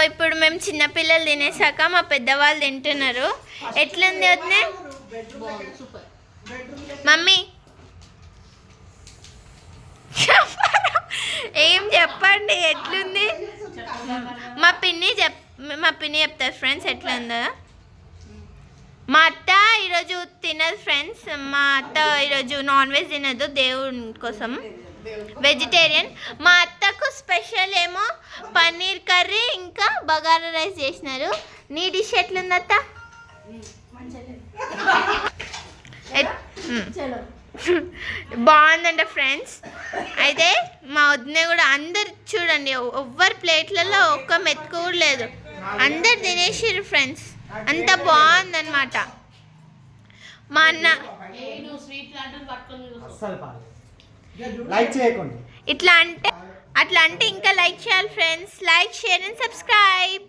ఇప్పుడు మేము చిన్నపిల్లలు తినేసాక మా పెద్దవాళ్ళు తింటున్నారు. ఎట్లుంది వదినే? మమ్మీ ఏం చెప్పండి ఎట్లుంది? మా పిన్ని చెప్తారు ఫ్రెండ్స్ ఎట్లుందో. మా అత్త ఈరోజు తినదు ఫ్రెండ్స్. మా అత్త ఈరోజు నాన్ వెజ్ తినదు, దేవుని కోసం వెజిటేరియన్. మా అత్తకు స్పెషల్ ఏమో పన్నీర్ కర్రీ ఇంకా బగారా రైస్ చేసినారు. నీ డిష్ ఎట్లుంది అత్త? బాగుందంట ఫ్రెండ్స్. అయితే మా వదిన కూడా అందరు చూడండి, ఎవ్వరి ప్లేట్లలో ఒక్క మెతుకు కూడా లేదు, అందరు తినేసారు ఫ్రెండ్స్. అంత బాగుందన్నమాట. మా అన్న లైక్ చేయకండి, అట్లా అంటే ఇంకా లైక్ చేయాలి friends. Like, share and subscribe.